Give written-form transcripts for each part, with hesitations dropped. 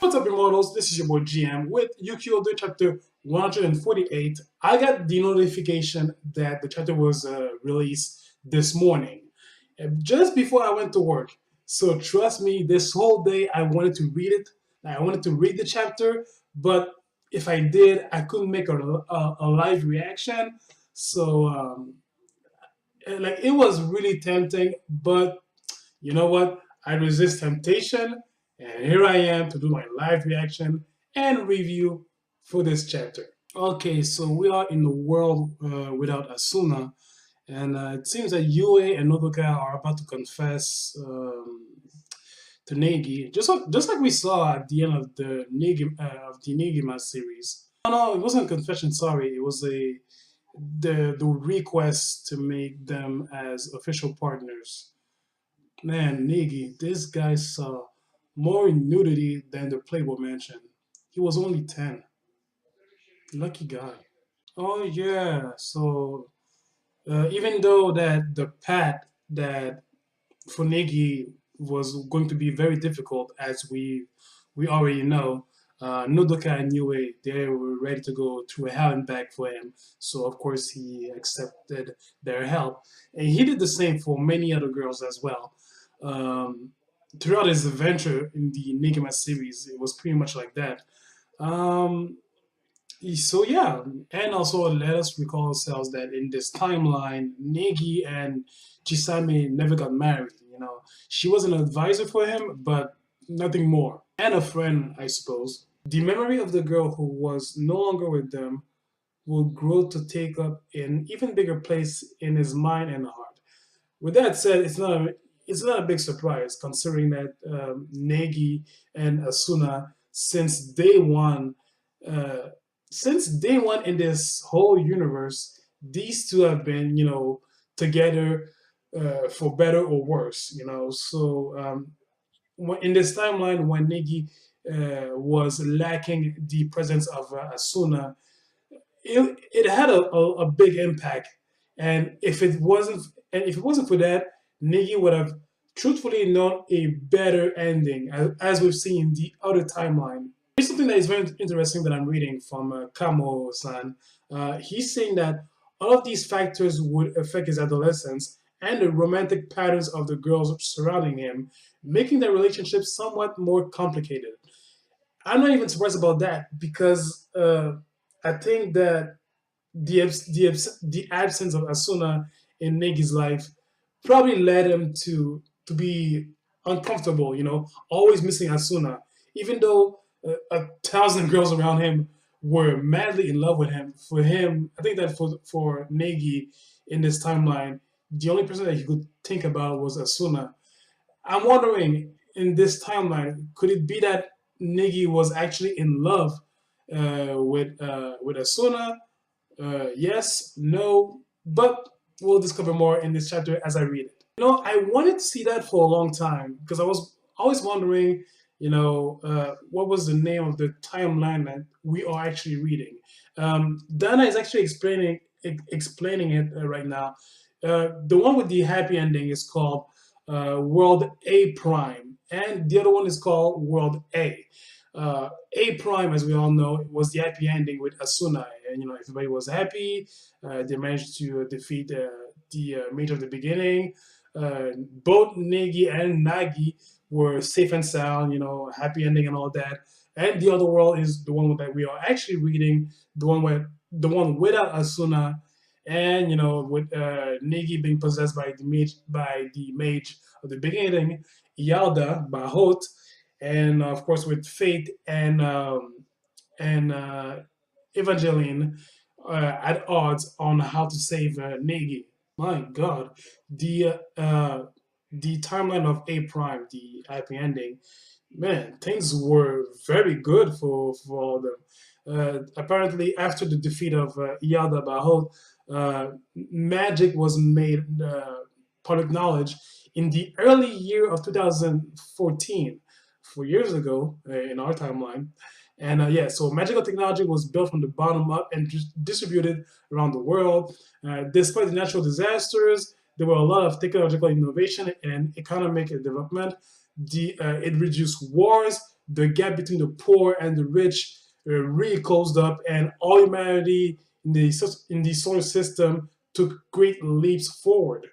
What's up, immortals? This is your boy GM with Yukio-Do chapter 148. I got the notification that the chapter was released this morning, just before I went to work. So trust me, this whole day I wanted to read it. I wanted to read the chapter, but if I did, I couldn't make a live reaction. So like it was really tempting, but you know what? I resist temptation, and here I am to do my live reaction and review for this chapter. Okay, so we are in the world without Asuna, and it seems that Yue and Nodoka are about to confess to Negi, just like we saw at the end of the Negima series. No, it wasn't a confession. Sorry, it was the request to make them as official partners. Man, Negi, this guy saw more nudity than the Playboy Mansion. He was only 10. Lucky guy. Oh yeah, so even though that the path that for Negi was going to be very difficult, as we already know, Nodoka and Yue, they were ready to go to hell and back for him. So of course he accepted their help, and he did the same for many other girls as well. Um, Throughout his adventure in the Negima series, it was pretty much like that. Um, so yeah, and also let us recall ourselves that in this timeline, Negi and Chisame never got married. You know, she was an advisor for him, but nothing more, and a friend, I suppose. The memory of the girl who was no longer with them will grow to take up an even bigger place in his mind and heart. With that said, it's not a big surprise considering that Negi and Asuna uh, since day one in this whole universe, these two have been together for better or worse. So in this timeline when Negi was lacking the presence of Asuna, it had a big impact. And if it wasn't for that, Negi would have truthfully known a better ending, as we've seen in the other timeline. There's something that is very interesting that I'm reading from Kamo-san. He's saying that all of these factors would affect his adolescence and the romantic patterns of the girls surrounding him, making their relationship somewhat more complicated. I'm not even surprised about that because I think that the absence of Asuna in Negi's life probably led him to be uncomfortable. Always missing Asuna, even though a thousand girls around him were madly in love with him. For him, I think that for Negi in this timeline, the only person that he could think about was Asuna. I'm wondering in this timeline, could it be that Negi was actually in love with Asuna? Yes, no, but we'll discover more in this chapter as I read it. I wanted to see that for a long time because I was always wondering, what was the name of the timeline that we are actually reading. Dana is actually explaining it right now. The one with the happy ending is called World A Prime, and the other one is called World A. A Prime, as we all know, was the happy ending with Asuna, and everybody was happy. They managed to defeat the mage of the beginning. Both Negi and Nagi were safe and sound, happy ending and all that. And the other world is the one that we are actually reading, the one without Asuna, and with Negi being possessed by the mage of the beginning, Ialda Bahot, and of course with Fate and Evangeline at odds on how to save Negi. My God, the timeline of A Prime, the happy ending, man, things were very good for all of them. Apparently, after the defeat of Ialda Bahot, magic was made public knowledge in the early year of 2014, 4 years ago in our timeline. And yeah, so magical technology was built from the bottom up and distributed around the world. Despite the natural disasters, there were a lot of technological innovation and economic development. it reduced wars. The gap between the poor and the rich really closed up, and all humanity in the solar system took great leaps forward.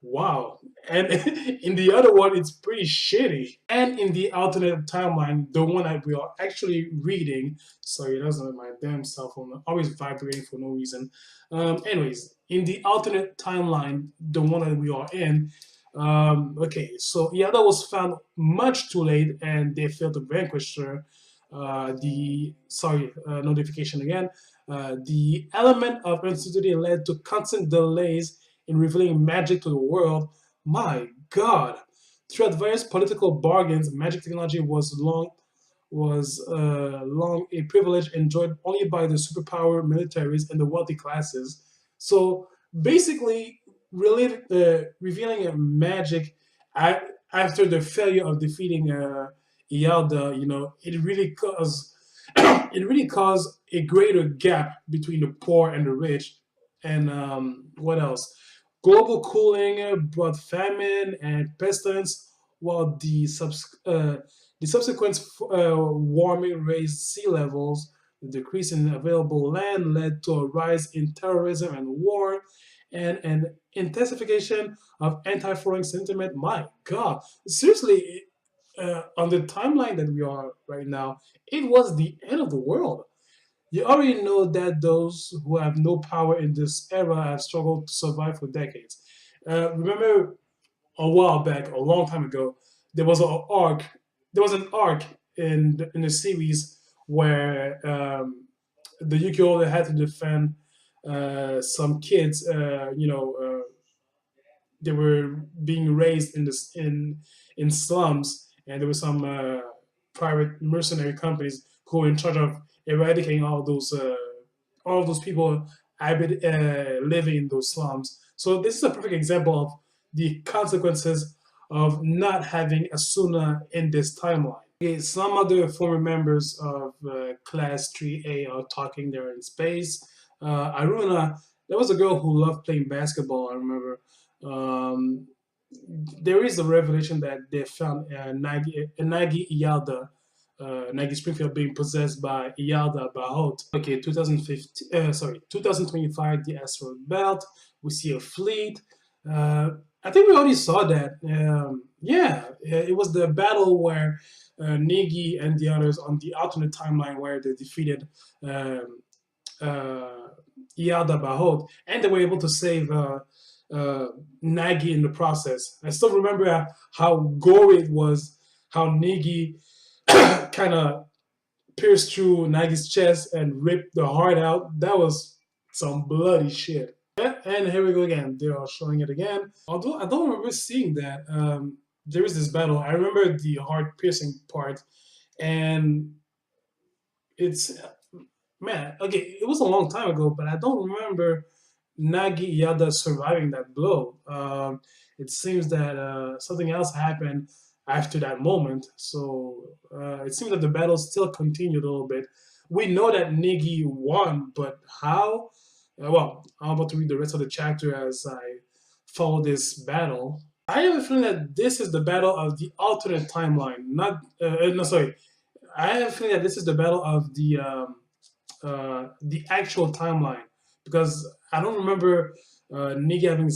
Wow. And in the other one, it's pretty shitty. And in the alternate timeline, the one that we are actually reading, sorry, that's not my damn cell phone, always vibrating for no reason. Anyways, in the alternate timeline, the one that we are in, okay, so Ialda was found much too late, and they failed to vanquish her. Notification again. The element of uncertainty led to constant delays in revealing magic to the world. My God! Throughout various political bargains, magic technology was long a privilege enjoyed only by the superpower militaries and the wealthy classes. So basically, revealing magic after the failure of defeating Ialda, it really caused a greater gap between the poor and the rich. And what else? Global cooling brought famine and pestilence, while the subsequent warming raised sea levels. The decrease in available land led to a rise in terrorism and war, and an intensification of anti-foreign sentiment. My God, seriously, on the timeline that we are right now, it was the end of the world. You already know that those who have no power in this era have struggled to survive for decades. Remember a while back, a long time ago, there was an arc. There was an arc in the series where the Yukio had to defend some kids. They were being raised in slums, and there were some private mercenary companies who were in charge of eradicating all those people living in those slums. So this is a perfect example of the consequences of not having Asuna in this timeline. Okay, some other former members of Class 3A are talking there in space. Aruna, there was a girl who loved playing basketball, I remember. Um, there is a revelation that they found Nagi Ialda, Nagi Springfield being possessed by Ialda Bahot. Okay, 2025, the asteroid belt. We see a fleet. I think we already saw that. It was the battle where Negi and the others on the alternate timeline where they defeated uh, Ialda Bahot, and they were able to save Nagi in the process. I still remember how gory it was, how Negi kind of pierced through Nagi's chest and ripped the heart out. That was some bloody shit. Yeah, and here we go again. They are showing it again. Although I don't remember seeing that. There is this battle. I remember the heart piercing part, and it's man. Okay, it was a long time ago, but I don't remember Nagi Yada surviving that blow. It seems that something else happened after that moment. So it seems that the battle still continued a little bit. We know that Negi won, but how? I'm about to read the rest of the chapter as I follow this battle. I have a feeling that this is the battle of the alternate timeline. Not, no, sorry. I have a feeling that this is the battle of the actual timeline, because I don't remember Negi having.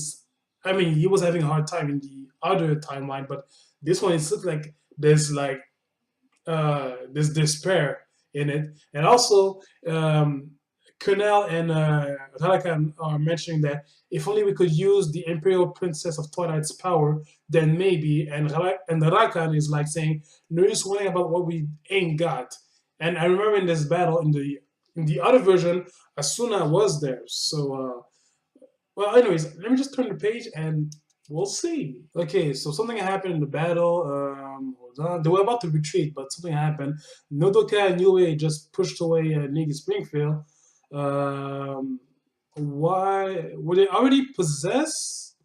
I mean, he was having a hard time in the other timeline, but this one it looks like there's despair in it, and also Kunal and Rakan are mentioning that if only we could use the Imperial Princess of Twilight's power, then maybe. And Rakan is like saying, "No use worrying about what we ain't got." And I remember in this battle in the other version, Asuna was there. So, well, anyways, let me just turn the page and we'll see. Okay, so something happened in the battle. Hold on. They were about to retreat, but something happened. Nodoka and Yue just pushed away Negi Springfield. Why were they already possessed?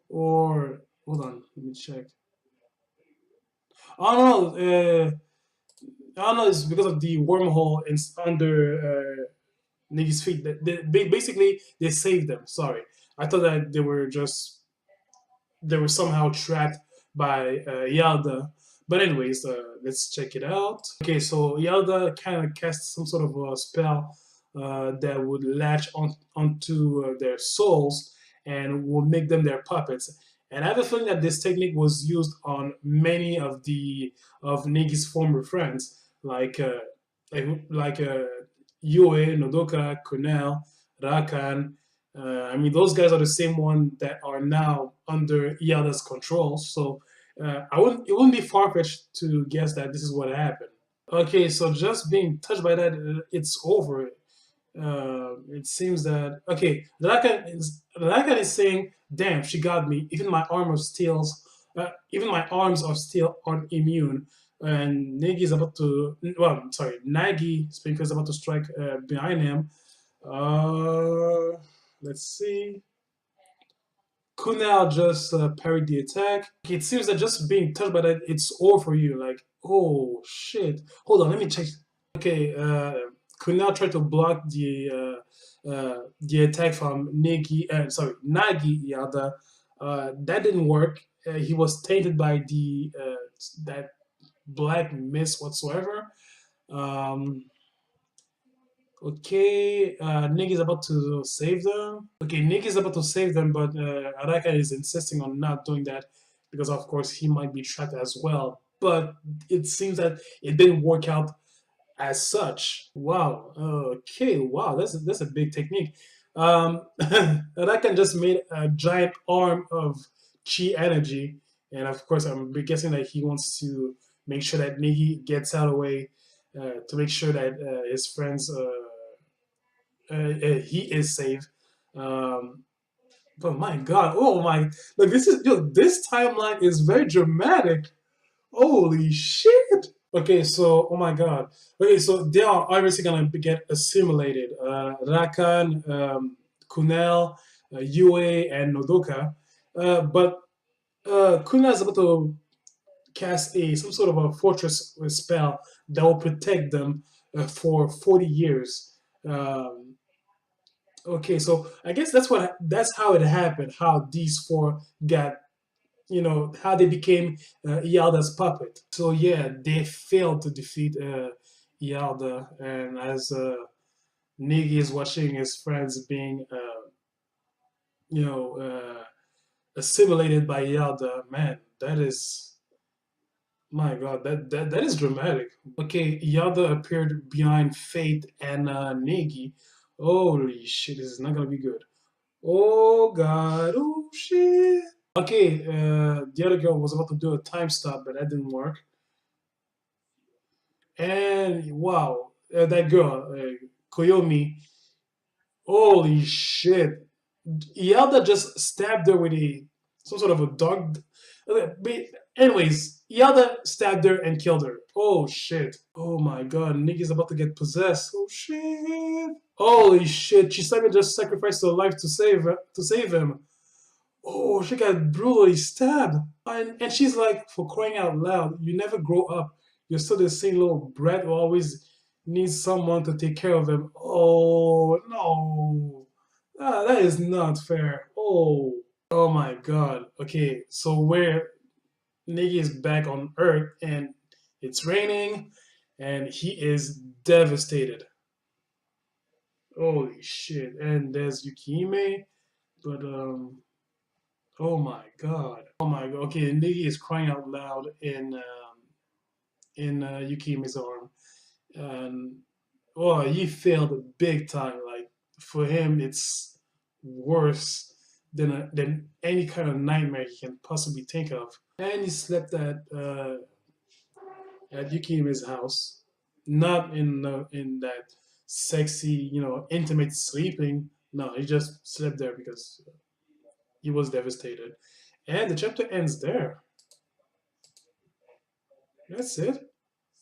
Or hold on, let me check. Oh no, I don't know. It's because of the wormhole under Negi's feet. Basically they saved them. Sorry, I thought that they were somehow trapped by Ialda. But anyways, let's check it out. Okay, so Ialda kind of casts some sort of a spell that would latch onto their souls and will make them their puppets. And I have a feeling that this technique was used on many of Negi's former friends, like Yue, Nodoka, Kunal, Rakan. I mean, those guys are the same one that are now under Ialda's control. So it wouldn't be far-fetched to guess that this is what happened. Okay, so just being touched by that, it's over. It seems that okay, Rakan is saying, "Damn, she got me. Even my arms of steel aren't immune." And Negi is about to, well, sorry, Nagi Springfield is about to strike behind him. Uh, let's see. Kunal just parried the attack. It seems that just being touched by that, it's all for you. Like, oh shit. Hold on, let me check. Okay, Kunal tried to block the attack from Nagi Ialda. That didn't work. He was tainted by the that black mist whatsoever. Um, Okay, Nick is about to save them. Okay, Nick is about to save them, but Araka is insisting on not doing that because, of course, he might be trapped as well. But it seems that it didn't work out as such. Wow. Okay. Wow. That's a big technique. Araka just made a giant arm of chi energy, and of course, I'm guessing that he wants to make sure that Negi gets out of the way to make sure that his friends. He is safe. Um, but my God, oh my! Look, this timeline is very dramatic. Holy shit! Okay, so oh my God. Okay, so they are obviously gonna get assimilated. Rakan, Kunel, Yue, and Nodoka. But Kunel is about to cast some sort of a fortress spell that will protect them for 40 years. Um, Okay, so I guess that's how it happened. How these four got, how they became Ialda's puppet. So yeah, they failed to defeat Ialda, and as Negi is watching his friends being, you know, assimilated by Ialda, man, that is, my God, that is dramatic. Okay, Ialda appeared behind Fate and Negi. Holy shit, this is not gonna be good. Oh God! Oh shit! Okay, the other girl was about to do a time stop, but that didn't work. And wow, that girl, Koyomi, holy shit! Ialda just stabbed her with some sort of a dog. Anyways, Ialda stabbed her and killed her. Oh shit! Oh my God, Nikki's about to get possessed. Oh shit! Holy shit! She just sacrificed her life to save him. Oh, she got brutally stabbed. And she's like, for crying out loud, you never grow up. You're still the same little brat who always needs someone to take care of him. Oh, no. That is not fair. Oh my God. Okay, so where Negi is back on Earth and it's raining and he is devastated. Holy shit. And there's Yukihime, but oh my God. Oh my God. Okay, Negi is crying out loud in Yukime's arm. And oh, he failed big time. Like for him, it's worse than any kind of nightmare he can possibly think of. And he slept at Yukime's house, not in that sexy, intimate sleeping. No, he just slept there because he was devastated. And the chapter ends there. That's it.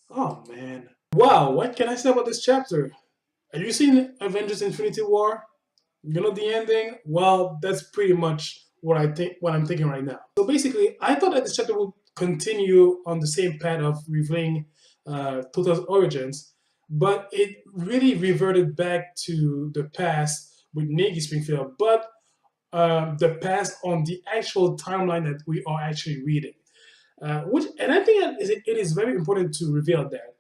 Oh man. Wow, what can I say about this chapter? Have you seen Avengers Infinity War? You know the ending? Well, that's pretty much what I'm thinking right now. So basically, I thought that this chapter would continue on the same path of revealing Tota's origins, but it really reverted back to the past with Negi Springfield, but the past on the actual timeline that we are actually reading. which and I think it is very important to reveal that.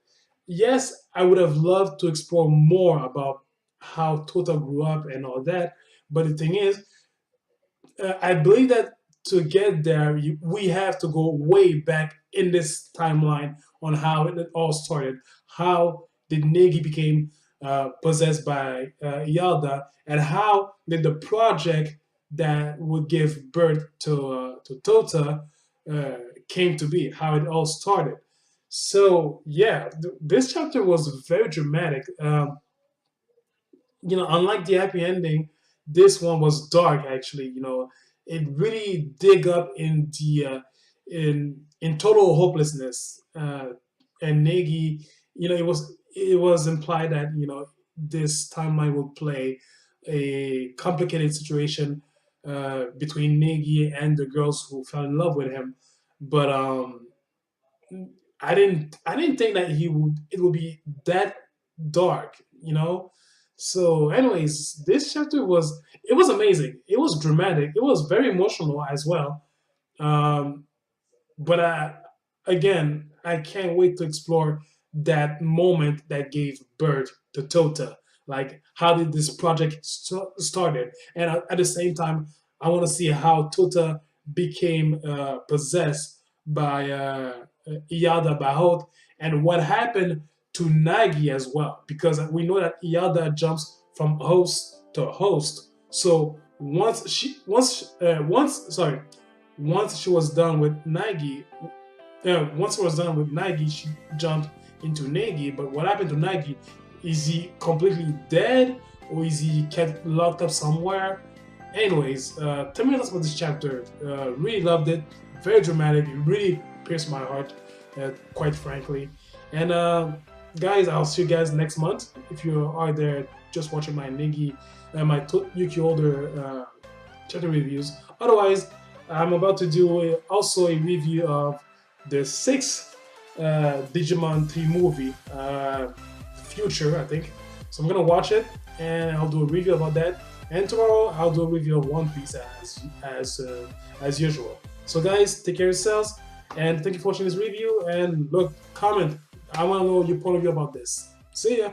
Yes, I would have loved to explore more about how Touta grew up and all that, but the thing is, I believe that to get there, we have to go way back in this timeline on how it all started. How did Negi became possessed by Ialda, and how did the project that would give birth to Tota uh, came to be? How it all started. So yeah, this chapter was very dramatic. Unlike the happy ending, this one was dark. Actually, it really dig up in the in total hopelessness. And Negi, it was implied that this timeline will play a complicated situation between Negi and the girls who fell in love with him, but I didn't think that it would be that dark. So, anyways, this chapter was amazing. It was dramatic. It was very emotional as well. Um, but again, I can't wait to explore that moment that gave birth to Tota. Like, how did this project started? And at the same time, I want to see how Tota became possessed by Ialda Bahot, and what happened to Nagi as well, because we know that Ialda jumps from host to host. So once she was done with Nagi, once it was done with Nagi, she jumped into Negi. But what happened to Nagi? Is he completely dead, or is he kept locked up somewhere? Anyways, tell me about this chapter. Really loved it. Very dramatic. It really pierced my heart, quite frankly. And guys, I'll see you guys next month. If you are there just watching my Negi and my Yuki Older chapter reviews. Otherwise, I'm about to do also a review of the sixth Digimon 3 movie, Future, I think. So I'm gonna watch it and I'll do a review about that. And tomorrow I'll do a review of One Piece as usual. So guys, take care of yourselves, and thank you for watching this review. And look, comment. I want to know your point of view about this. See ya.